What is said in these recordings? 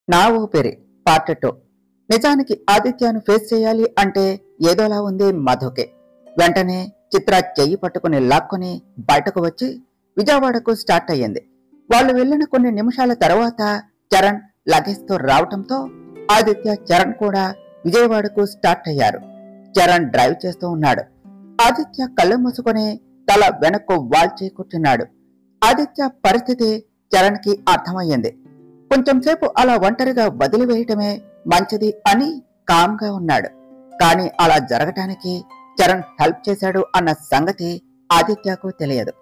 నా ఊపిరి పార్ట్ 2. నిజానికి ఆదిత్యను ఫేస్ చేయాలి అంటే ఏదోలా ఉంది మధుకి. వెంటనే చిత్ర చెయ్యి పట్టుకుని లాక్కొని బయటకు వచ్చి విజయవాడకు స్టార్ట్ అయ్యింది. వాళ్ళు వెళ్ళిన కొన్ని నిమిషాల తర్వాత చరణ్ లగేజ్తో రావటంతో ఆదిత్య చరణ్ కూడా విజయవాడకు స్టార్ట్ అయ్యారు. చరణ్ డ్రైవ్ చేస్తూ ఉన్నాడు. ఆదిత్య కళ్ళు మూసుకొని తల వెనక్కు వాల్చి కూర్చున్నాడు. ఆదిత్య పరిస్థితి చరణ్ కి అర్థమయ్యింది. కొంచెం సేపు అలా ఒంటరిగా వదిలివేయటమే మంచిది అని కామ్గా ఉన్నాడు. కానీ అలా జరగటానికి చరణ్ హెల్ప్ చేశాడు అన్న సంగతి ఆదిత్యకు తెలియదు.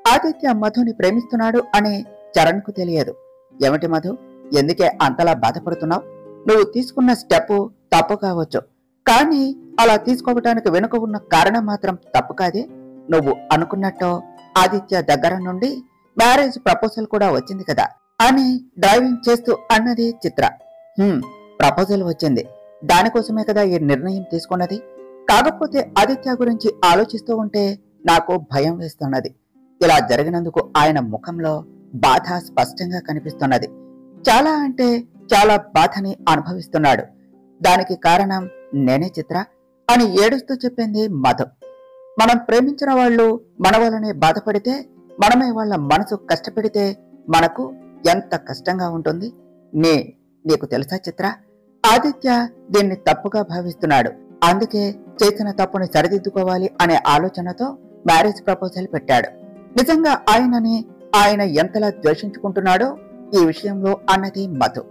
ఆదిత్య మధుని ప్రేమిస్తున్నాడు అని చరణ్ కు తెలియదు. ఏమిటి మధు, ఎందుకే అంతలా బాధపడుతున్నావు? నువ్వు తీసుకున్న స్టెప్ తప్పు కావచ్చు, కానీ అలా తీసుకోవటానికి వెనుక ఉన్న కారణం మాత్రం తప్పు కాదే. నువ్వు అనుకున్నట్టు ఆదిత్య దగ్గర నుండి మ్యారేజ్ ప్రపోజల్ కూడా వచ్చింది కదా అని డ్రైవింగ్ చేస్తూ అన్నది చిత్ర. ప్రపోజల్ వచ్చింది, దానికోసమే కదా ఈ నిర్ణయం తీసుకున్నది. కాకపోతే ఆదిత్య గురించి ఆలోచిస్తూ ఉంటే నాకు భయం వేస్తున్నది. ఇలా జరిగినందుకు ఆయన ముఖంలో బాధ స్పష్టంగా కనిపిస్తున్నది. చాలా అంటే చాలా బాధని అనుభవిస్తున్నాడు. దానికి కారణం నేనే చిత్ర అని ఏడుస్తూ చెప్పింది మధు. మనం ప్రేమించిన వాళ్ళు మన వల్లనే బాధపడితే, మనమే వాళ్ళ మనసు కష్టపెడితే మనకు ఎంత కష్టంగా ఉంటుంది. నీకు తెలుసా చిత్ర, ఆదిత్య దీన్ని తప్పుగా భావిస్తున్నాడు. అందుకే చేసిన తప్పుని సరిదిద్దుకోవాలి అనే ఆలోచనతో మ్యారేజ్ ప్రపోజల్ పెట్టాడు. నిజంగా ఆయన ఎంతలా ద్వేషించుకుంటున్నాడో ఈ విషయంలో అన్నది మధు.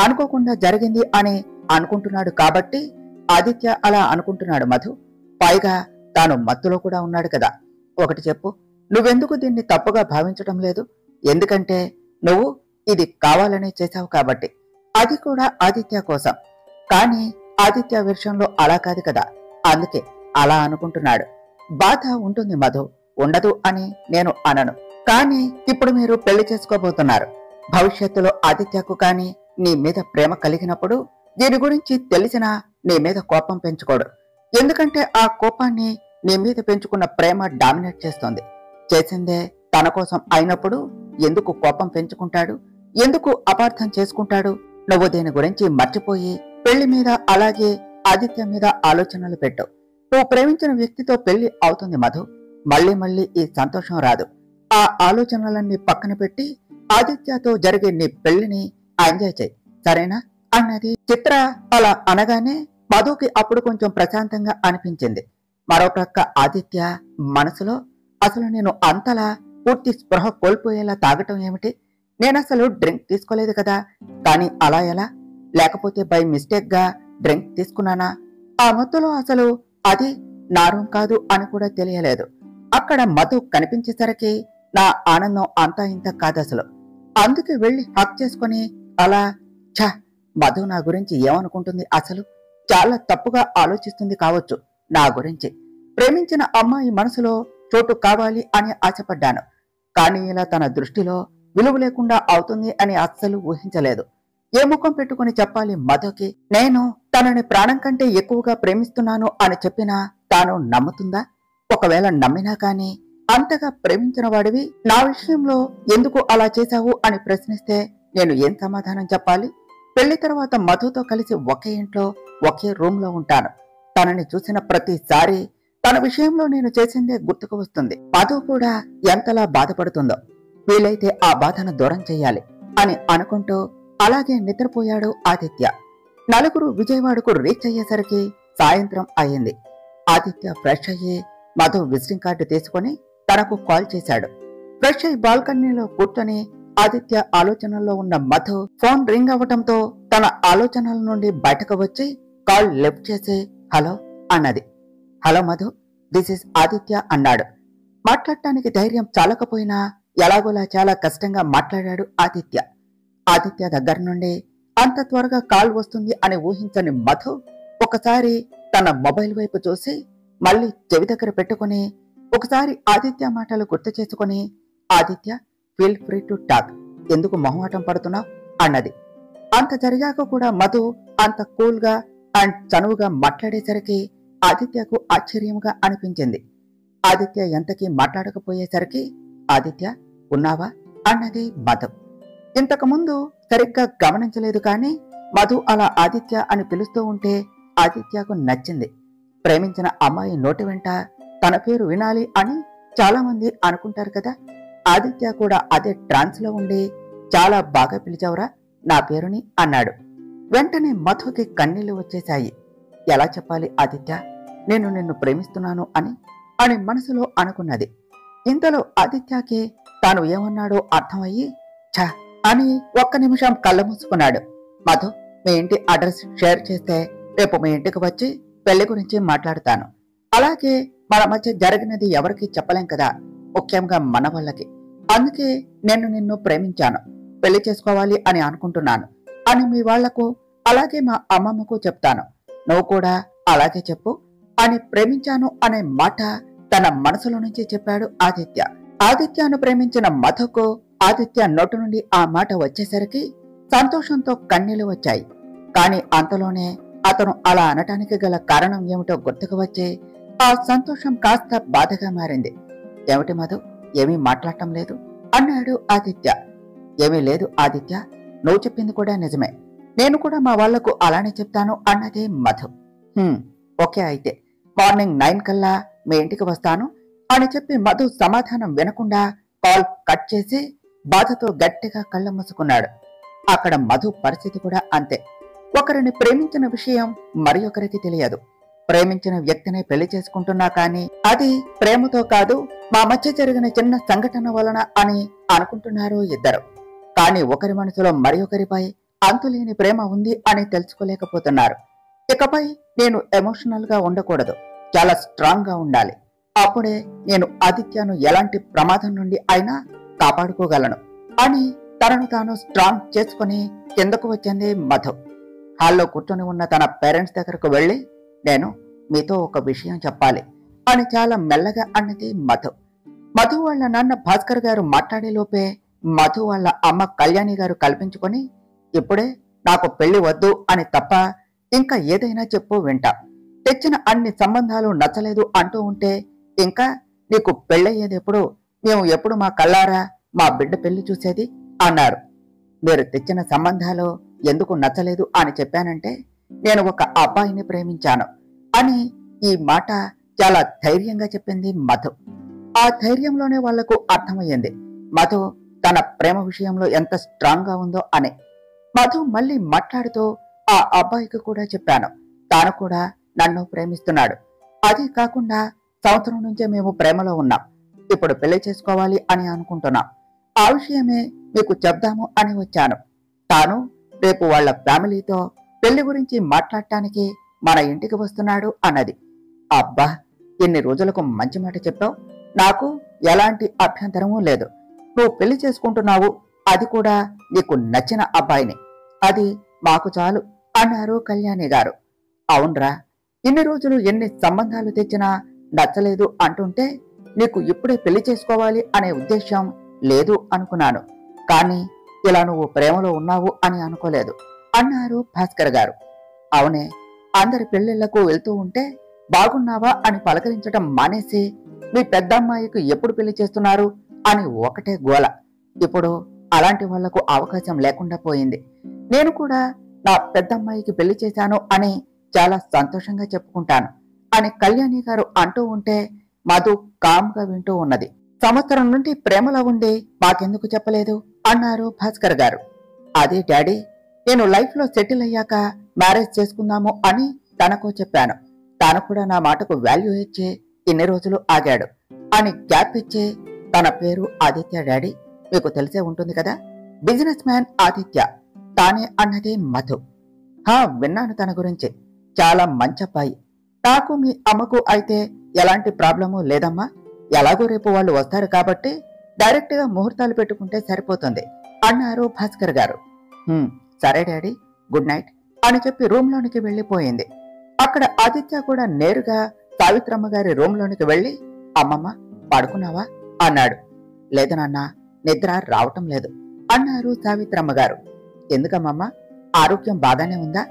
అనుకోకుండా జరిగింది అని అనుకుంటున్నాడు కాబట్టి ఆదిత్య అలా అనుకుంటున్నాడు మధు. పైగా తాను మత్తులో కూడా ఉన్నాడు కదా. ఒకటి చెప్పు, నువ్వెందుకు దీన్ని తప్పుగా భావించటం లేదు? ఎందుకంటే నువ్వు ఇది కావాలనే చేశావు కాబట్టి, అది కూడా ఆదిత్య కోసం. కానీ ఆదిత్య విషయంలో అలా కాదు కదా, అందుకే అలా అనుకుంటున్నాడు. బాధ ఉంటుంది మధు, ఉండదు అని నేను అనను. కానీ ఇప్పుడు మీరు పెళ్లి చేసుకోబోతున్నారు. భవిష్యత్తులో ఆదిత్యకు కానీ నీ మీద ప్రేమ కలిగినప్పుడు దీని గురించి తెలిసినా నీ మీద కోపం పెంచుకోడు. ఎందుకంటే ఆ కోపాన్ని నీ మీద పెంచుకున్న ప్రేమ డామినేట్ చేస్తుంది. చేసిందే తన కోసం అయినప్పుడు ఎందుకు కోపం పెంచుకుంటాడు? ఎందుకు అపార్థం చేసుకుంటాడు? నువ్వు దీని గురించి మర్చిపోయి పెళ్లి మీద అలాగే ఆదిత్య మీద ఆలోచనలు పెట్టు. నువ్వు ప్రేమించిన వ్యక్తితో పెళ్లి అవుతుంది మధు, మళ్ళీ మళ్ళీ ఈ సంతోషం రాదు. ఆ ఆలోచనలన్నీ పక్కన పెట్టి ఆదిత్యతో జరిగే నీ పెళ్లిని ఎంజాయ్ చేయి, సరేనా అన్నది చిత్ర. అలా అనగానే మధుకి అప్పుడు కొంచెం ప్రశాంతంగా అనిపించింది. మరోప్రక్క ఆదిత్య మనసులో, అసలు నేను అంతలా పూర్తి స్పృహ కోల్పోయేలా తాగటం ఏమిటి? నేనసలు డ్రింక్ తీసుకోలేదు కదా, కానీ అలా ఎలా? లేకపోతే బై మిస్టేక్ గా డ్రింక్ తీసుకున్నానా? ఆ మత్తులో అసలు అది నా రూమ్ కాదు అని కూడా తెలియలేదు. అక్కడ మధు కనిపించేసరికి నా ఆనందం అంతా ఇంత కాదసలు. అందుకే వెళ్లి హక్ చేసుకుని అలా, మధు నా గురించి ఏమనుకుంటుంది? అసలు చాలా తప్పుగా ఆలోచిస్తుంది కావచ్చు నా గురించి. ప్రేమించిన అమ్మాయి మనసులో చోటు కావాలి అని ఆశపడ్డాను, కానీ ఇలా తన దృష్టిలో విలువ లేకుండా అవుతుంది అని అస్సలు ఊహించలేదు. ఏ ముఖం పెట్టుకుని చెప్పాలి మధుకి? నేను తనని ప్రాణం కంటే ఎక్కువగా ప్రేమిస్తున్నాను అని చెప్పినా తాను నమ్ముతుందా? ఒకవేళ నమ్మినా కానీ అంతగా ప్రేమించిన వాడివి నా విషయంలో ఎందుకు అలా చేశావు అని ప్రశ్నిస్తే నేను ఏం సమాధానం చెప్పాలి? పెళ్లి తర్వాత మధుతో కలిసి ఒకే ఇంట్లో ఒకే రూమ్ లో ఉంటాను. తనని చూసిన ప్రతిసారి తన విషయంలో నేను చేసిందే గుర్తుకు వస్తుంది. మధు కూడా ఎంతలా బాధపడుతుందో, వీలైతే ఆ బాధను దూరం చెయ్యాలి అని అనుకుంటూ అలాగే నిద్రపోయాడు ఆదిత్య. నలుగురు విజయవాడకు రీచ్ అయ్యేసరికి సాయంత్రం అయింది. ఆదిత్య ఫ్రెష్ అయ్యి మధు విజిటింగ్ కార్డు తీసుకుని తనకు కాల్ చేశాడు. ఫ్రెష్ అయ్యి బాల్కనీలో కూర్చొని ఆదిత్య ఆలోచనల్లో ఉన్న మధు ఫోన్ రింగ్ అవ్వటంతో తన ఆలోచనల నుండి బయటకు వచ్చి కాల్ లిఫ్ట్ చేసి హలో అన్నది. Hello Madhu, this is Aditya అన్నాడు. మాట్లాడటానికి ధైర్యం చాలకపోయినా ఎలాగోలా చాలా కష్టంగా మాట్లాడాడు ఆదిత్య. ఆదిత్య దగ్గర నుండి అంత త్వరగా కాల్ వస్తుంది అని ఊహించని మధు ఒకసారి తన మొబైల్ వైపు చూసి మళ్ళీ చెవి దగ్గర పెట్టుకుని ఒకసారి ఆదిత్య మాటలు గుర్తు చేసుకుని, Aditya feel free to talk, ఎందుకు మొహమాటం పడుతున్నావు అన్నది. అంత జరిగాక కూడా మధు అంత కూల్ గా అండ్ చనువుగా మాట్లాడేసరికి ఆదిత్యకు ఆశ్చర్యంగా అనిపించింది. ఆదిత్య ఎంతకీ మాట్లాడకపోయేసరికి ఆదిత్య ఉన్నావా అన్నది మధు. ఇంతకుముందు సరిగ్గా గమనించలేదు కానీ మధు అలా ఆదిత్య అని పిలుస్తూ ఉంటే ఆదిత్యకు నచ్చింది. ప్రేమించిన అమ్మాయి నోటి వెంట తన పేరు వినాలి అని చాలా మంది అనుకుంటారు కదా. ఆదిత్య కూడా అదే ట్రాన్స్ లో ఉండి చాలా బాగా పిలిచావురా నా పేరుని అన్నాడు. వెంటనే మధుకి కన్నీళ్లు వచ్చేశాయి. ఎలా చెప్పాలి ఆదిత్య, నేను నిన్ను ప్రేమిస్తున్నాను అని మనసులో అనుకున్నది. ఇంతలో ఆదిత్యకి తాను ఏమన్నాడో అర్థమయ్యి ఛ అని ఒక్క నిమిషం కళ్ళ మూసుకున్నాడు. మధు, మీ ఇంటి అడ్రస్ షేర్ చేస్తే రేపు మీ ఇంటికి వచ్చి పెళ్లి గురించి మాట్లాడతాను. అలాగే మన మధ్య జరిగినది ఎవరికి చెప్పలేం కదా, ముఖ్యంగా మన వాళ్ళకి. అందుకే నేను నిన్ను ప్రేమించాను, పెళ్లి చేసుకోవాలి అని అనుకుంటున్నాను అని మీ వాళ్లకు అలాగే మా అమ్మమ్మకు చెప్తాను. నువ్వు కూడా అలాగే చెప్పు అని ప్రేమించాను అనే మాట తన మనసులో నుంచి చెప్పాడు ఆదిత్య. ఆదిత్యను ప్రేమించిన మధుకు ఆదిత్య నోటి నుండి ఆ మాట వచ్చేసరికి సంతోషంతో కన్నీళ్లు వచ్చాయి. కాని అంతలోనే అతను అలా అనటానికి గల కారణం ఏమిటో గుర్తుకు వచ్చి ఆ సంతోషం కాస్త బాధగా మారింది. ఏమిటి మధు, ఏమీ మాట్లాడటం లేదు అన్నాడు ఆదిత్య. ఏమీ లేదు ఆదిత్య, నువ్వు చెప్పింది కూడా నిజమే, నేను కూడా మా వాళ్లకు అలానే చెప్తాను అన్నది మధు. ఓకే, అయితే మార్నింగ్ 9 కల్లా మీ ఇంటికి వస్తాను అని చెప్పి మధు సమాధానం వినకుండా కాల్ కట్ చేసి బాధతో గట్టిగా కళ్ళ మూసుకున్నాడు. అక్కడ మధు పరిస్థితి కూడా అంతే. ఒకరిని ప్రేమించిన విషయం మరి ఒకరికి తెలియదు. ప్రేమించిన వ్యక్తిని పెళ్లి చేసుకుంటున్నా కానీ అది ప్రేమతో కాదు, మా మధ్య జరిగిన చిన్న సంఘటన వలన అని అనుకుంటున్నారు ఇద్దరు. కానీ ఒకరి మనసులో మరి ఒకరిపై అంతులేని ప్రేమ ఉంది అని తెలుసుకోలేకపోతున్నారు. ఇకపై నేను ఎమోషనల్ గా ఉండకూడదు, చాలా స్ట్రాంగ్ గా ఉండాలి. అప్పుడే నేను ఆదిత్యను ఎలాంటి ప్రమాదం నుండి అయినా కాపాడుకోగలను అని తనను తాను స్ట్రాంగ్ చేసుకుని కిందకు వచ్చింది మధు. హాల్లో కూర్చొని ఉన్న తన పేరెంట్స్ దగ్గరకు వెళ్లి, నేను మీతో ఒక విషయం చెప్పాలి అని చాలా మెల్లగా అన్నది మధు. మధు వాళ్ళ నాన్న భాస్కర్ గారు మాట్లాడే లోపే మధు వాళ్ళ అమ్మ కళ్యాణి గారు కల్పించుకొని, ఇప్పుడే నాకు పెళ్లి వద్దు అని తప్ప ఇంకా ఏదైనా చెప్పు వింటా, తెచ్చిన అన్ని సంబంధాలు నచ్చలేదు అంటూ ఉంటే ఇంకా నీకు పెళ్ళయ్యేది ఎప్పుడు, మేము ఎప్పుడు మా కళ్ళారా మా బిడ్డ పెళ్లి చూసేది అన్నారు. మీరు తెచ్చిన సంబంధాలు ఎందుకు నచ్చలేదు అని చెప్పానంటే నేను ఒక అబ్బాయిని ప్రేమించాను అని ఈ మాట చాలా ధైర్యంగా చెప్పింది మధు. ఆ ధైర్యంలోనే వాళ్లకు అర్థమయ్యింది మధు తన ప్రేమ విషయంలో ఎంత స్ట్రాంగ్ గా ఉందో అని. మధు మళ్ళీ మాట్లాడుతూ, ఆ అబ్బాయికి కూడా చెప్పాను, తాను కూడా నన్ను ప్రేమిస్తున్నాడు. అది కాకుండా సంవత్సరం నుంచే మేము ప్రేమలో ఉన్నాం, ఇప్పుడు పెళ్లి చేసుకోవాలి అని అనుకుంటున్నాం. ఆ విషయమే మీకు చెప్దాము అని వచ్చాను. తాను రేపు వాళ్ల ఫ్యామిలీతో పెళ్లి గురించి మాట్లాడటానికి మన ఇంటికి వస్తున్నాడు అన్నది. అబ్బా, ఎన్ని రోజులకు మంచి మాట చెప్పావు, నాకు ఎలాంటి అభ్యంతరమూ లేదు. నువ్వు పెళ్లి చేసుకుంటున్నావు, అది కూడా నీకు నచ్చిన అబ్బాయిని, అది మాకు చాలు అన్నారు కళ్యాణి గారు. అవునరా, ఇన్ని రోజులు ఎన్ని సంబంధాలు తెచ్చినా నచ్చలేదు అంటుంటే నీకు ఇప్పుడే పెళ్లి చేసుకోవాలి అనే ఉద్దేశం లేదు అనుకున్నాను, కానీ ఇలా నువ్వు ప్రేమలో ఉన్నావు అని అనుకోలేదు అన్నారు భాస్కర్ గారు. అవునే, అందరి పెళ్లిళ్లకు వెళ్తూ ఉంటే బాగున్నావా అని పలకరించడం మానేసి మీ పెద్దమ్మాయికి ఎప్పుడు పెళ్లి చేస్తున్నారు అని ఒకటే గోల. ఇప్పుడు అలాంటి వాళ్లకు అవకాశం లేకుండా పోయింది. నేను కూడా నా పెద్దమ్మాయికి పెళ్లి చేశాను అని చాలా సంతోషంగా చెప్పుకుంటాను అని కళ్యాణి గారు అంటూ ఉంటే మధు కామ్గా వింటూ ఉన్నది. సంవత్సరం నుండి ప్రేమలో ఉండి మాకెందుకు చెప్పలేదు అన్నారు భాస్కర్ గారు. అదే డాడీ, నేను లైఫ్ లో సెటిల్ అయ్యాక మ్యారేజ్ చేసుకుందాము అని తనకు చెప్పాను. తాను కూడా నా మాటకు వాల్యూ ఇచ్చి ఇన్ని రోజులు ఆగాడు అని గ్యాప్ ఇచ్చి, తన పేరు ఆదిత్య డాడీ, మీకు తెలిసే ఉంటుంది కదా, బిజినెస్ మ్యాన్ ఆదిత్య, తానే అన్నది మధు. విన్నాను తన గురించి, చాలా మంచి అబ్బాయి. నాకు మీ అమ్మకు అయితే ఎలాంటి ప్రాబ్లము లేదమ్మా, ఎలాగో రేపు వాళ్ళు వస్తారు కాబట్టి డైరెక్ట్ గా ముహూర్తాలు పెట్టుకుంటే సరిపోతుంది అన్నారు భాస్కర్ గారు. సరే డాడీ, గుడ్ నైట్ అని చెప్పి రూమ్ లోనికి వెళ్లిపోయింది. అక్కడ ఆదిత్య కూడా నేరుగా సావిత్రమ్మ గారి రూమ్ లోనికి వెళ్లి, అమ్మమ్మ పడుకున్నావా అన్నాడు. లేదు నాన్న, నిద్ర రావటం లేదు అన్నారు సావిత్రమ్మ గారు. ఎందుకమ్మమ్మ, ఆరోగ్యం బాగానే ఉందా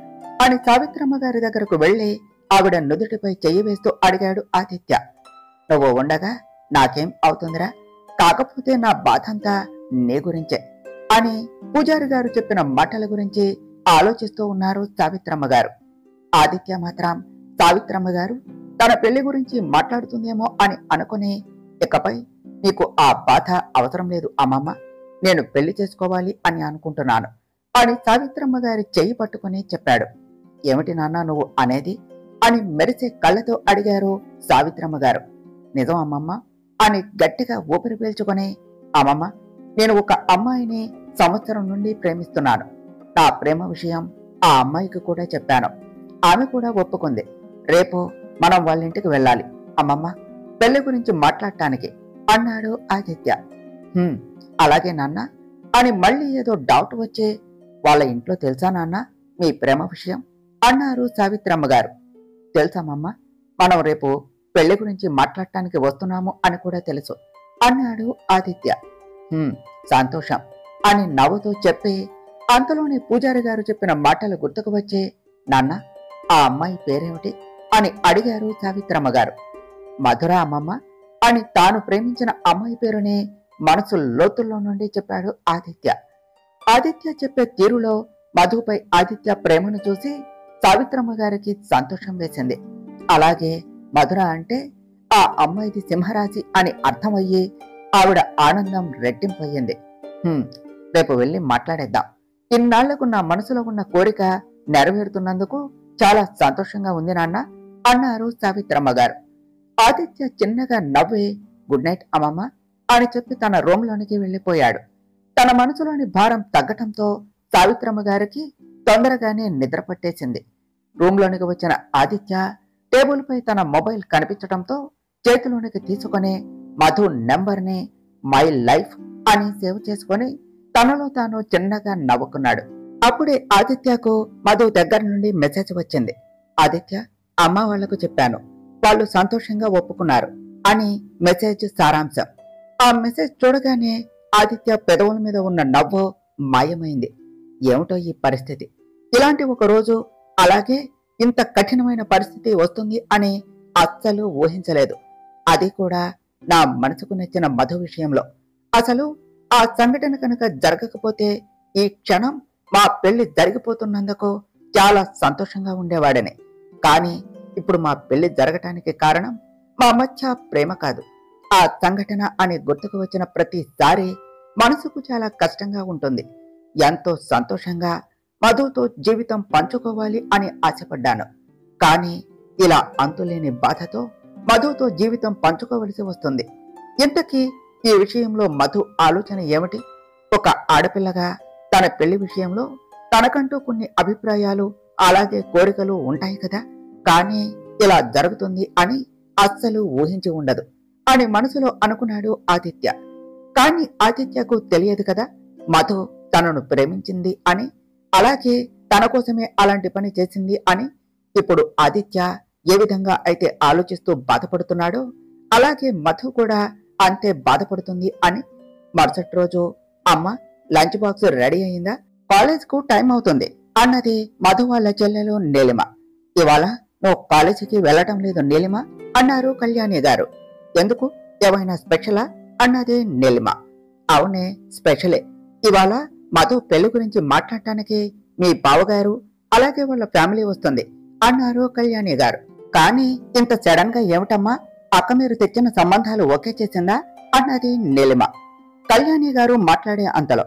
అని సావిత్రమ్మ గారి దగ్గరకు వెళ్లి ఆవిడ నుదుటిపై చెయ్యి వేస్తూ అడిగాడు ఆదిత్య. నువ్వు ఉండగా నాకేం అవుతుందిరా, కాకపోతే నా బాధంతా నీ గురించే అని పూజారి గారు చెప్పిన మాటల గురించి ఆలోచిస్తూ ఉన్నారు సావిత్రమ్మ గారు. ఆదిత్య మాత్రం సావిత్రమ్మ గారు తన పెళ్లి గురించి మాట్లాడుతుందేమో అని అనుకుని, ఇకపై నీకు ఆ బాధ అవసరం లేదు అమ్మమ్మ, నేను పెళ్లి చేసుకోవాలి అని అనుకుంటున్నాను అని సావిత్రమ్మ గారి చెయ్యి పట్టుకుని చెప్పాడు. ఏమిటి నాన్న నువ్వు అనేది అని మెరిసే కళ్ళతో అడిగారు సావిత్రమ్మ గారు. నిజం అమ్మమ్మ అని గట్టిగా ఊపిరి పీల్చుకొని, అమ్మమ్మ నేను ఒక అమ్మాయిని సంవత్సరం నుండి ప్రేమిస్తున్నాను. నా ప్రేమ విషయం ఆ అమ్మాయికి కూడా చెప్పాను. ఆమె కూడా ఒప్పుకుంది. రేపు మనం వాళ్ళ ఇంటికి వెళ్ళాలి అమ్మమ్మ, పెళ్లి గురించి మాట్లాడటానికి అన్నాడు ఆదిత్య. అలాగే నాన్న అని మళ్ళీ ఏదో డౌట్ వచ్చి, వాళ్ళ ఇంట్లో తెలుసా నాన్న మీ ప్రేమ విషయం అన్నారు సావిత్రమ్మ గారు. తెలుసామమ్మ, మనం రేపు పెళ్లి గురించి మాట్లాడటానికి వస్తున్నాము అని కూడా తెలుసు అన్నాడు ఆదిత్య. సంతోషం అని నవ్వుతూ చెప్పి, అంతలోనే పూజారి గారు చెప్పిన మాటలు గుర్తుకు వచ్చి, నాన్న ఆ అమ్మాయి పేరేమిటి అని అడిగారు సావిత్రమ్మ గారు. మధుర అమ్మమ్మ అని తాను ప్రేమించిన అమ్మాయి పేరుని మనసు లోతుల్లో నుండి చెప్పాడు ఆదిత్య. ఆదిత్య చెప్పే తీరులో మధుపై ఆదిత్య ప్రేమను చూసి సావిత్రమ్మ గారికి సంతోషం వేసింది. అలాగే మధుర అంటే ఆ అమ్మాయిది సింహరాశి అని అర్థమయ్యి ఆవిడ ఆనందం రెట్టింపయ్యింది. రేపు వెళ్ళి మాట్లాడేద్దాం. ఇన్నాళ్లకు నా మనసులో ఉన్న కోరిక నెరవేరుతున్నందుకు చాలా సంతోషంగా ఉంది నాన్న అన్నారు సావిత్రమ్మ గారు. ఆదిత్య చిన్నగా నవ్వి, గుడ్ నైట్ అమ్మమ్మ అని చెప్పి తన రూమ్లోనికి వెళ్లిపోయాడు. తన మనసులోని భారం తగ్గటంతో సావిత్రమ్మ గారికి తొందరగానే నిద్ర పట్టేసింది. రూమ్లోనికి వచ్చిన ఆదిత్య టేబుల్ పై తన మొబైల్ కనిపించడంతో చేతిలోనికి తీసుకుని మధు నెంబర్ని మై లైఫ్ అని సేవ్ చేసుకుని తనలో తాను చిన్నగా నవ్వుకున్నాడు. అప్పుడే ఆదిత్యకు మధు దగ్గర నుండి మెసేజ్ వచ్చింది. ఆదిత్య, అమ్మ వాళ్లకు చెప్పాను, వాళ్ళు సంతోషంగా ఒప్పుకున్నారు అని మెసేజ్ సారాంశం. ఆ మెసేజ్ చూడగానే ఆదిత్య పెదవుల మీద ఉన్న నవ్వు మాయమైంది. ఏమిటో ఈ పరిస్థితి, ఇలాంటి ఒక రోజు అలాగే ఇంత కఠినమైన పరిస్థితి వస్తుంది అని అస్సలు ఊహించలేదు. అది కూడా నా మనసుకు నచ్చిన మధు విషయంలో. అసలు ఆ సంఘటన కనుక జరగకపోతే ఈ క్షణం మా పెళ్లి జరిగిపోతున్నందుకు చాలా సంతోషంగా ఉండేవాడని. కానీ ఇప్పుడు మా పెళ్లి జరగటానికి కారణం మా మధ్య ప్రేమ కాదు, ఆ సంఘటన అని గుర్తుకు వచ్చిన ప్రతిసారి మనసుకు చాలా కష్టంగా ఉంటుంది. ఎంతో సంతోషంగా మధుతో జీవితం పంచుకోవాలి అని ఆశపడ్డాను. కానీ ఇలా అంతులేని బాధతో మధుతో జీవితం పంచుకోవలసి వస్తుంది. ఇంతకీ ఈ విషయంలో మధు ఆలోచన ఏమిటి? ఒక ఆడపిల్లగా తన పెళ్లి విషయంలో తనకంటూ కొన్ని అభిప్రాయాలు అలాగే కోరికలు ఉంటాయి కదా, కానీ ఇలా జరుగుతుంది అని అస్సలు ఊహించి ఉండదు అని మనసులో అనుకున్నాడు ఆదిత్య. కానీ ఆదిత్యకు తెలియదు కదా మధు తనను ప్రేమించింది అని, అలాగే తన కోసమే అలాంటి పని చేసింది అని. ఇప్పుడు ఆదిత్య ఏ విధంగా అయితే ఆలోచిస్తూ బాధపడుతున్నాడో అలాగే మధు కూడా అంతే బాధపడుతుంది అని. మరుసటి రోజు, అమ్మ లంచ్ బాక్స్ రెడీ అయిందా, కాలేజ్ కు టైం అవుతుంది అన్నది మధు వాళ్ళ చెల్లెలు నీలిమ. ఇవాళ నువ్వు కాలేజీకి వెళ్ళటం లేదు నీలిమ అన్నారు కళ్యాణి గారు. ఎందుకు, ఏమైనా స్పెషలా అన్నది నీలిమ. అవునే స్పెషలే, ఇవాళ మధు పెళ్లి గురించి మాట్లాడటానికి మీ బావగారు అలాగే వాళ్ళ ఫ్యామిలీ వస్తుంది అన్నారు కళ్యాణి గారు. కానీ ఇంత సడన్ గా ఏమిటమ్మా, అక్క మీరు తెచ్చిన సంబంధాలు ఓకే చేసిందా అన్నది నీలిమ. కళ్యాణి గారు మాట్లాడే అంతలో,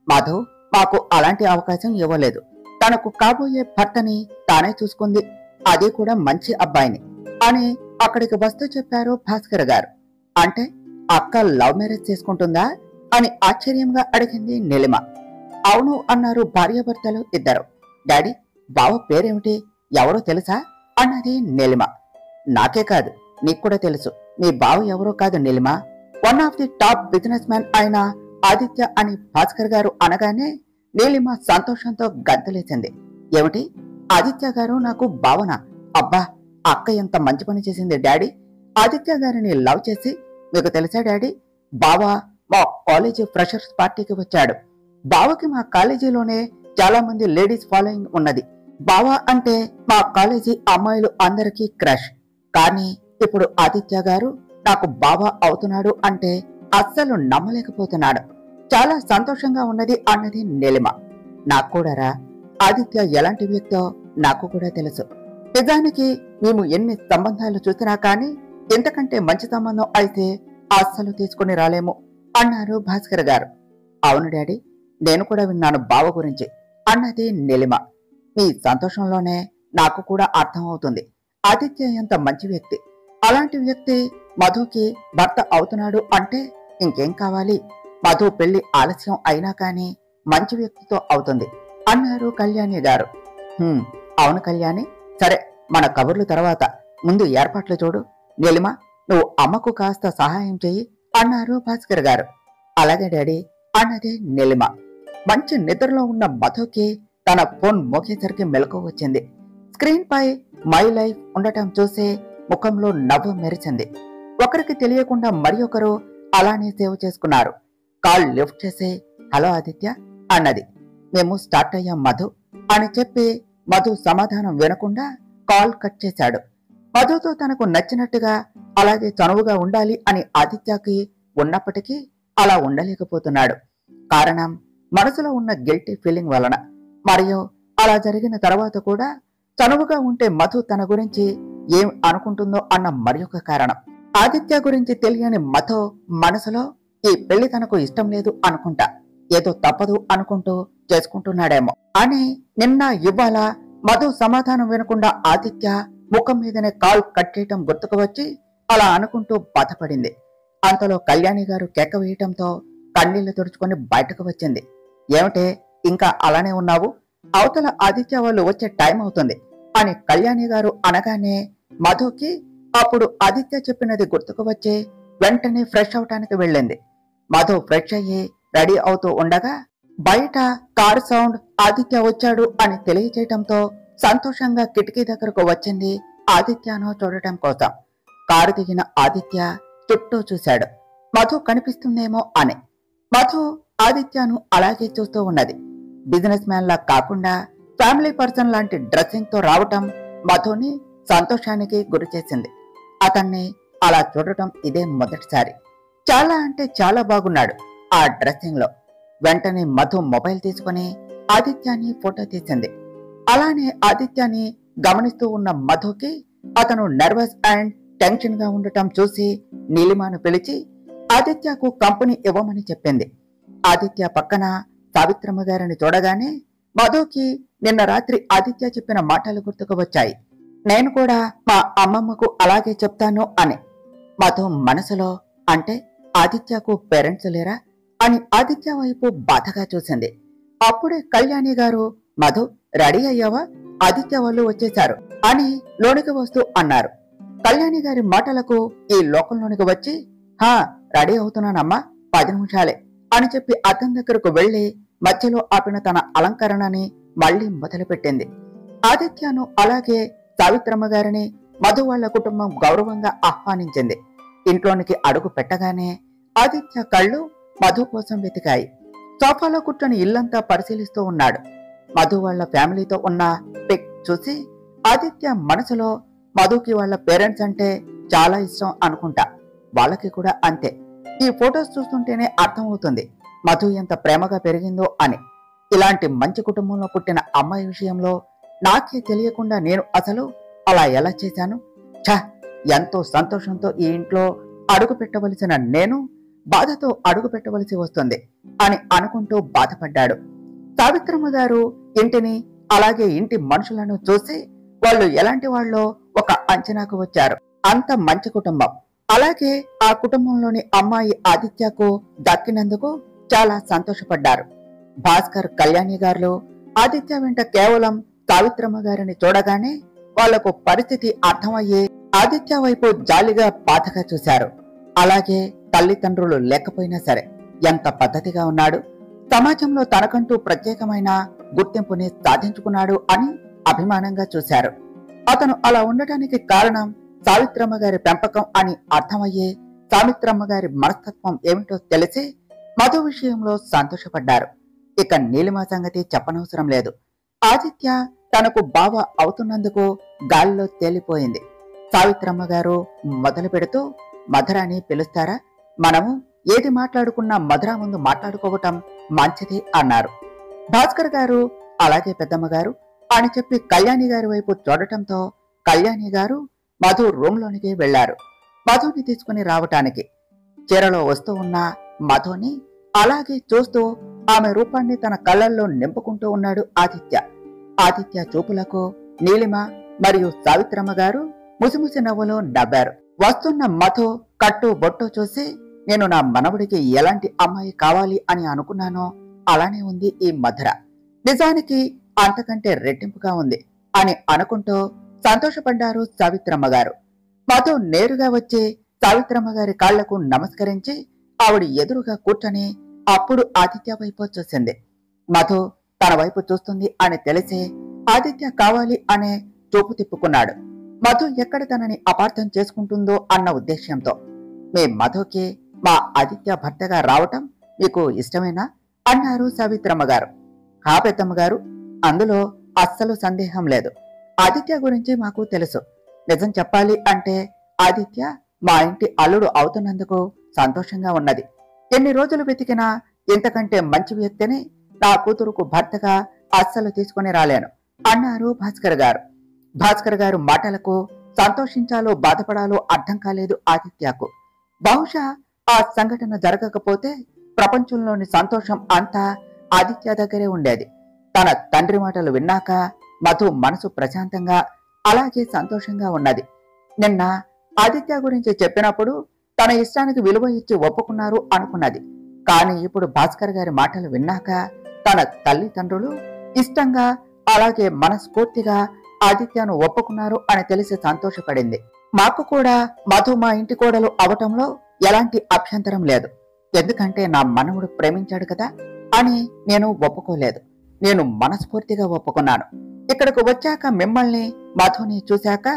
మధు మాకు అలాంటి అవకాశం ఇవ్వలేదు, తనకు కాబోయే భర్తని తానే చూసుకుంది, అది కూడా మంచి అబ్బాయిని అని అక్కడికి వస్తూ చెప్పారు భాస్కర్ గారు. అంటే అక్క లవ్ మ్యారేజ్ చేసుకుంటుందా అని ఆశ్చర్యంగా అడిగింది నీలిమ. అవును అన్నారు భార్యాభర్తలు ఇద్దరు. డాడీ, బావ పేరేమిటి, ఎవరో తెలుసా అన్నది నీలిమ. నాకే కాదు నీకు కూడా తెలుసు, మీ బావ ఎవరో కాదు Neelima, one of the top business man అయిన ఆదిత్య అని భాస్కర్ గారు అనగానే నీలిమ సంతోషంతో గంతులేసింది. ఏమిటి, ఆదిత్య గారు నాకు బావన? అబ్బా, అక్క ఎంత మంచి పని చేసింది డాడీ, ఆదిత్య గారిని లవ్ చేసి. మీకు తెలుసా డాడీ, బావ మా కాలేజీ ఫ్రెషర్స్ పార్టీకి వచ్చాడు. బావకి మా కాలేజీలోనే చాలా మంది లేడీస్ ఫాలోయింగ్ ఉన్నది. బావ అంటే మా కాలేజీ అమ్మాయిలు అందరికీ క్రష్. కానీ ఇప్పుడు ఆదిత్య గారు నాకు బావ అవుతున్నాడు అంటే అస్సలు నమ్మలేకపోతున్నాడు. చాలా సంతోషంగా ఉన్నది అన్నది నీలిమ. నాకు కూడా రా, ఆదిత్య ఎలాంటి వ్యక్తో నాకు కూడా తెలుసు. నిజానికి మేము ఎన్ని సంబంధాలు చూసినా కానీ ఇంతకంటే మంచి సంబంధం అయితే అస్సలు తీసుకుని రాలేము అన్నారు భాస్కర్ గారు. అవును డాడీ, నేను కూడా విన్నాను బావ గురించి అన్నది నీలిమ. మీ సంతోషంలోనే నాకు కూడా అర్థం అవుతుంది. ఆదిత్య ఎంత మంచి వ్యక్తి. అలాంటి వ్యక్తి మధుకి భర్త అవుతున్నాడు అంటే ఇంకేం కావాలి? మధు పెళ్లి ఆలస్యం అయినా కానీ మంచి వ్యక్తితో అవుతుంది అన్నారు కళ్యాణి గారు. అవును కళ్యాణి, సరే మన కబుర్లు తర్వాత, ముందు ఏర్పాట్లు చూడు. నీలిమ, నువ్వు అమ్మకు కాస్త సహాయం చెయ్యి అన్నారు భాస్కర్ గారు. అలాగే డాడీ అన్నది నీలిమ. మంచి నిద్రలో ఉన్న మధుకి తన ఫోన్ మోగేసరికి మెలకు వచ్చింది. స్క్రీన్ పై మై లైఫ్ ఉండటం చూసి ముఖంలో నవ్వు మెరిచింది. ఒకరికి తెలియకుండా మరి ఒకరు అలానే సేవ్ చేసుకున్నారు. కాల్ లిఫ్ట్ చేసి హలో ఆదిత్య అన్నది. మేము స్టార్ట్ అయ్యాం మధు అని చెప్పి మధు సమాధానం వినకుండా కాల్ కట్ చేశాడు. మధుతో తనకు నచ్చినట్టుగా అలాగే చనువుగా ఉండాలి అని ఆదిత్యకి ఉన్నప్పటికీ అలా ఉండలేకపోతున్నాడు. కారణం మనసులో ఉన్న గిల్టీ ఫీలింగ్ వలన. మరియు అలా జరిగిన తర్వాత కూడా చనువుగా ఉంటే మధు తన గురించి ఏం అనుకుంటుందో అన్న మరొక కారణం. ఆదిత్య గురించి తెలియని మధు మనసులో ఈ పెళ్లి తనకు ఇష్టం లేదు అనుకుంటా, ఏదో తప్పదు అనుకుంటూ చేసుకుంటున్నాడేమో అని నిన్న ఇవాళ మధు సమాధానం వినకుండా ఆదిత్య ముఖం మీదనే కాల్ కట్ చేయటం గుర్తుకు వచ్చి అలా అనుకుంటూ బాధపడింది. అంతలో కళ్యాణి గారు కేక వేయటంతో కన్నీళ్లు తుడుచుకొని బయటకు వచ్చింది. ఏమిటే ఇంకా అలానే ఉన్నావు? అవతల ఆదిత్య వాళ్ళు వచ్చే టైం అవుతుంది అని కళ్యాణి గారు అనగానే మధుకి అప్పుడు ఆదిత్య చెప్పినది గుర్తుకు వచ్చి వెంటనే ఫ్రెష్ అవటానికి వెళ్ళింది. మధు ఫ్రెష్ అయ్యి రెడీ అవుతూ ఉండగా బయట కారు సౌండ్ ఆదిత్య వచ్చాడు అని తెలియచేయటంతో సంతోషంగా కిటికీ దగ్గరకు వచ్చింది ఆదిత్యను చూడటం కోసం. కారు దిగిన ఆదిత్య చుట్టూ చూశాడు, మధు కనిపిస్తుందేమో అని. మధు ఆదిత్యను అలాగే చూస్తూ ఉన్నది. బిజినెస్ మ్యాన్ లా కాకుండా ఫ్యామిలీ పర్సన్ లాంటి డ్రెస్సింగ్ తో రావటం మధుని సంతోషానికి గురి చేసింది. అతన్ని అలా చూడటం ఇదే మొదటిసారి. చాలా అంటే చాలా బాగున్నాడు ఆ డ్రెస్సింగ్ లో. వెంటనే మధు మొబైల్ తీసుకుని ఆదిత్యాన్ని ఫోటో తీసింది. అలానే ఆదిత్యాన్ని గమనిస్తూ ఉన్న మధుకి అతను నర్వస్ అండ్ టెన్షన్ గా ఉండటం చూసి నీలిమను పిలిచి ఆదిత్యకు కంపెనీ ఇవ్వమని చెప్పింది. ఆదిత్య పక్కన సావిత్రమ్మ గారిని చూడగానే మధుకి నిన్న రాత్రి ఆదిత్య చెప్పిన మాటలు గుర్తుకు వచ్చాయి. నేను కూడా మా అమ్మమ్మకు అలాగే చెప్తాను అని. మధు మనసులో అంటే ఆదిత్యకు పేరెంట్స్ లేరా అని ఆదిత్య వైపు బాధగా చూసింది. అప్పుడే కళ్యాణి గారు మధు రెడీ అయ్యావా, ఆదిత్య వాళ్ళు వచ్చేశారు అని లోనికి వస్తూ అన్నారు. కళ్యాణి గారి మాటలకు ఈ లోకంలోనికి వచ్చి హా రెడీ అవుతున్నానమ్మా, 10 నిమిషాలే అని చెప్పి అద్దం దగ్గరకు వెళ్లి మధ్యలో ఆపిన తన అలంకరణని మళ్లీ మొదలుపెట్టింది. ఆదిత్యను అలాగే సావిత్రమ్మ గారిని మధు వాళ్ల కుటుంబం గౌరవంగా ఆహ్వానించింది. ఇంట్లోనికి అడుగు పెట్టగానే ఆదిత్య కళ్ళు మధు కోసం వెతికాయి. సోఫాలో కూర్చొని ఇల్లంతా పరిశీలిస్తూ ఉన్నాడు. మధు వాళ్ల ఫ్యామిలీతో ఉన్న పిక్ చూసి ఆదిత్య మనసులో మధుకి వాళ్ళ పేరెంట్స్ అంటే చాలా ఇష్టం అనుకుంటా, వాళ్ళకి కూడా అంతే. ఈ ఫొటోస్ చూస్తుంటేనే అర్థమవుతుంది మధు ఎంత ప్రేమగా పెరిగిందో అని. ఇలాంటి మంచి కుటుంబంలో పుట్టిన అమ్మాయి విషయంలో నాకే తెలియకుండా నేను అసలు అలా ఎలా చేశాను? ఛ, ఎంతో సంతోషంతో ఈ ఇంట్లో అడుగు పెట్టవలసిన నేను బాధతో అడుగు పెట్టవలసి వస్తుంది అని అనుకుంటూ బాధపడ్డాడు. సావిత్రమ్మ గారు ఇంటిని అలాగే ఇంటి మనుషులను చూసి వాళ్ళు ఎలాంటి వాళ్ళో ఒక అంచనాకు వచ్చారు. అంత మంచి కుటుంబం. అలాగే ఆ కుటుంబంలోని అమ్మాయి ఆదిత్యకు దక్కినందుకు చాలా సంతోషపడ్డారు. భాస్కర్, కళ్యాణి గారు ఆదిత్య వెంట కేవలం సావిత్రమ్మ గారిని చూడగానే వాళ్లకు పరిస్థితి అర్థమయ్యి ఆదిత్య వైపు జాలిగా బాధగా చూశారు. అలాగే తల్లిదండ్రులు లేకపోయినా సరే ఎంత పద్ధతిగా ఉన్నాడు, సమాజంలో తనకంటూ ప్రత్యేకమైన గుర్తింపుని సాధించుకున్నాడు అని అభిమానంగా చూశారు. అతను అలా ఉండటానికి కారణం సావిత్రమ్మ గారి పెంపకం అని అర్థమయ్యే సావిత్రమ్మ గారి మనస్తత్వం ఏమిటో తెలిసి మధు విషయంలో సంతోషపడ్డారు. ఇక నీలిమ సంగతి చెప్పనవసరం లేదు. ఆదిత్య తనకు బావ అవుతున్నందుకు గాలిలో తేలిపోయింది. సావిత్రమ్మ గారు మొదలు పెడుతూ మధురాని పిలుస్తారా, మనము ఏది మాట్లాడుకున్నా మధుర ముందు మాట్లాడుకోవటం మంచిది అన్నారు. భాస్కర్ గారు అలాగే పెద్దమ్మ గారు అని చెప్పి కళ్యాణి గారి వైపు చూడటంతో కళ్యాణి గారు మధు రూమ్ లోనికి వెళ్లారు మధుని తీసుకుని రావటానికి. చీరలో వస్తూ ఉన్న మధుని అలాగే చూస్తూ ఆమె రూపాన్ని తన కళ్ళల్లో నింపుకుంటూ ఉన్నాడు ఆదిత్య. ఆదిత్య చూపులకు నీలిమ మరియు సావిత్రమ్మ గారు ముసిముసి నవ్వులో నవ్వారు. వస్తున్న మధు కట్టు బొట్టు చూసి నేను నా మనవడికి ఎలాంటి అమ్మాయి కావాలి అని అనుకున్నానో అలానే ఉంది ఈ మధుర. నిజానికి అంతకంటే రెట్టింపుగా ఉంది అని అనుకుంటూ సంతోషపడ్డారు సావిత్రమ్మ గారు. మధు నేరుగా వచ్చి సావిత్రమ్మ గారి కాళ్లకు నమస్కరించి ఆవిడ ఎదురుగా కూర్చొని అప్పుడు ఆదిత్య వైపు చూసింది. మధు తన వైపు చూస్తుంది అని తెలిసి ఆదిత్య కావాలి అనే చూపు తిప్పుకున్నాడు. మధు ఎక్కడ తనని అపార్థం చేసుకుంటుందో అన్న ఉద్దేశ్యంతో. మీ మధుకి మా ఆదిత్య భర్తగా రావటం మీకు ఇష్టమేనా అన్నారు సావిత్రమ్మ గారు. హా పెద్దమ్మ గారు, అందులో అస్సలు సందేహం లేదు. ఆదిత్య గురించి మాకు తెలుసు. నిజం చెప్పాలి అంటే ఆదిత్య మా ఇంటి అల్లుడు అవుతున్నందుకు సంతోషంగా ఉన్నది. ఎన్ని రోజులు వెతికినా ఇంతకంటే మంచి వ్యక్తిని నా కూతురుకు భర్తగా అస్సలు తీసుకుని రాలేను అన్నారు భాస్కర్ గారు. భాస్కర్ గారు మాటలకు సంతోషించాలో బాధపడాలో అర్థం కాలేదు ఆదిత్యకు. బహుశా ఆ సంఘటన జరగకపోతే ప్రపంచంలోని సంతోషం అంతా ఆదిత్య దగ్గరే ఉండేది. తన తండ్రి మాటలు విన్నాక మధు మనసు ప్రశాంతంగా అలాగే సంతోషంగా ఉన్నది. నిన్న ఆదిత్య గురించి చెప్పినప్పుడు తన ఇష్టానికి విలువ ఇచ్చి ఒప్పుకున్నారు అనుకున్నది. కానీ ఇప్పుడు భాస్కర్ గారి మాటలు విన్నాక తన తల్లిదండ్రులు ఇష్టంగా అలాగే మనస్ఫూర్తిగా ఆదిత్యను ఒప్పుకున్నారు అని తెలిసి సంతోషపడింది. మాకు కూడా మధు మా ఇంటి కోడలు అవటంలో ఎలాంటి అభ్యంతరం లేదు. ఎందుకంటే నా మనవుడు ప్రేమించాడు కదా అని నేను ఒప్పుకోలేదు. నేను మనస్ఫూర్తిగా ఒప్పుకున్నాను. ఇక్కడకు వచ్చాక మిమ్మల్ని మధుని చూశాక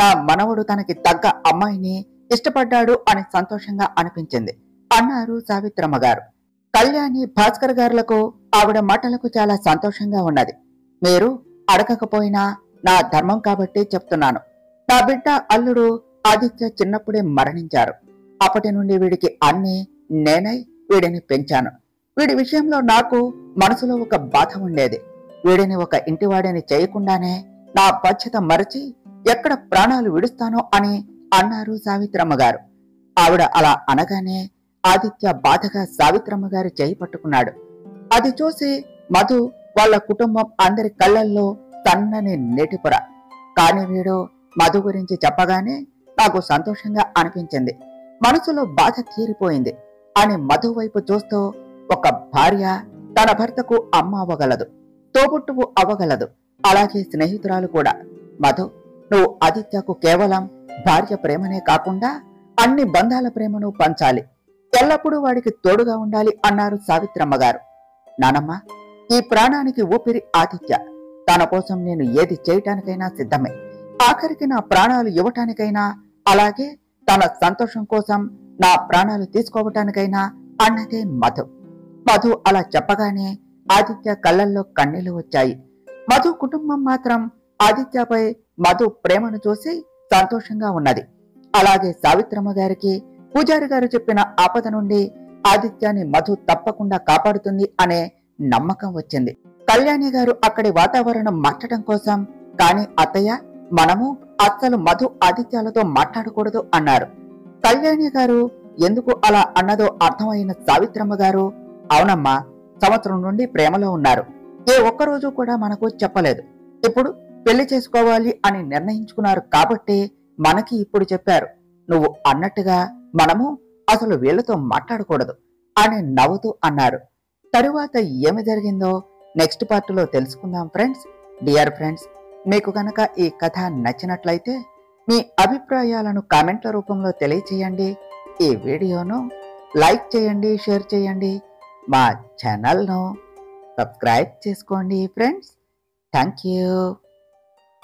నా మనవడు తనకి తగ్గ అమ్మాయిని ఇష్టపడ్డాడు అని సంతోషంగా అనిపించింది అన్నారు సావిత్రమ్మ గారు. కళ్యాణి భాస్కర్ గారులకు ఆవిడ మాటలకు చాలా సంతోషంగా ఉన్నది. మీరు అడగకపోయినా నా ధర్మం కాబట్టి చెప్తున్నాను. నా బిడ్డ అల్లుడు ఆదిత్య చిన్నప్పుడే మరణించారు. అప్పటి నుండి వీడికి అన్ని నేనై వీడిని పెంచాను. వీడి విషయంలో నాకు మనసులో ఒక బాధ ఉండేది. వీడిని ఒక ఇంటివాడిని చేయకుండానే నా బాధ్యత మరచి ఎక్కడ ప్రాణాలు విడుస్తానో అని అన్నారు సావిత్రమ్మ గారు. ఆవిడ అలా అనగానే ఆదిత్య బాధగా సావిత్రమ్మ గారి చేయి పట్టుకున్నాడు. అది చూసి మధు వాళ్ళ కుటుంబం అందరి కళ్ళల్లో సన్నని నీటిపుర. కాని వీడు మధు గురించి చెప్పగానే నాకు సంతోషంగా అనిపించింది. మనసులో బాధ తీరిపోయింది అని మధు వైపు చూస్తూ ఒక భార్య తన భర్తకు అమ్మ అవ్వగలదు, తోబుట్టువు అవ్వగలదు, అలాగే స్నేహితురాలు కూడా. మధు, నువ్వు ఆదిత్యకు కేవలం భార్య ప్రేమనే కాకుండా అన్ని బంధాల ప్రేమను పంచాలి. ఎల్లప్పుడూ వాడికి తోడుగా ఉండాలి అన్నారు సావిత్రమ్మ గారు. నానమ్మ, ఈ ప్రాణానికి ఊపిరి ఆదిత్య. తన కోసం నేను ఏది చేయటానికైనా సిద్ధమే. ఆఖరికి నా ప్రాణాలు ఇవ్వటానికైనా, అలాగే తన సంతోషం కోసం నా ప్రాణాలు తీసుకోవటానికైనా అన్నదే మధు. మధు అలా చెప్పగానే ఆదిత్య కళ్ళల్లో కన్నీళ్లు వచ్చాయి. మధు కుటుంబం మాత్రం ఆదిత్యపై మధు ప్రేమను చూసి సంతోషంగా ఉన్నది. అలాగే సావిత్రమ్మ గారికి పూజారి గారు చెప్పిన ఆపద నుండి ఆదిత్యాన్ని మధు తప్పకుండా కాపాడుతుంది అనే నమ్మకం వచ్చింది. కళ్యాణి గారు అక్కడి వాతావరణం మార్చడం కోసం, కానీ అత్తయ్య, మనము అస్సలు మధు ఆదిత్యాలతో మాట్లాడకూడదు అన్నారు. కళ్యాణి గారు ఎందుకు అలా అన్నదో అర్థమైన సావిత్రమ్మ గారు, అవునమ్మా, సంవత్సరం నుండి ప్రేమలో ఉన్నారు. ఏ ఒక్కరోజు కూడా మనకు చెప్పలేదు. ఇప్పుడు పెళ్లి చేసుకోవాలి అని నిర్ణయించుకున్నారు కాబట్టి మనకి ఇప్పుడు చెప్పారు. నువ్వు అన్నట్టుగా మనము అసలు వీళ్లతో మాట్లాడకూడదు అని నవ్వుతూ అన్నారు. తరువాత ఏమి జరిగిందో నెక్స్ట్ పార్ట్లో తెలుసుకుందాం ఫ్రెండ్స్. డియర్ ఫ్రెండ్స్, మీకు కనుక ఈ కథ నచ్చినట్లయితే మీ అభిప్రాయాలను కామెంట్ల రూపంలో తెలియచేయండి. ఈ వీడియోను లైక్ చేయండి, షేర్ చేయండి. మా ఛానల్ను సబ్స్క్రైబ్ చేసుకోండి ఫ్రెండ్స్. Thank you.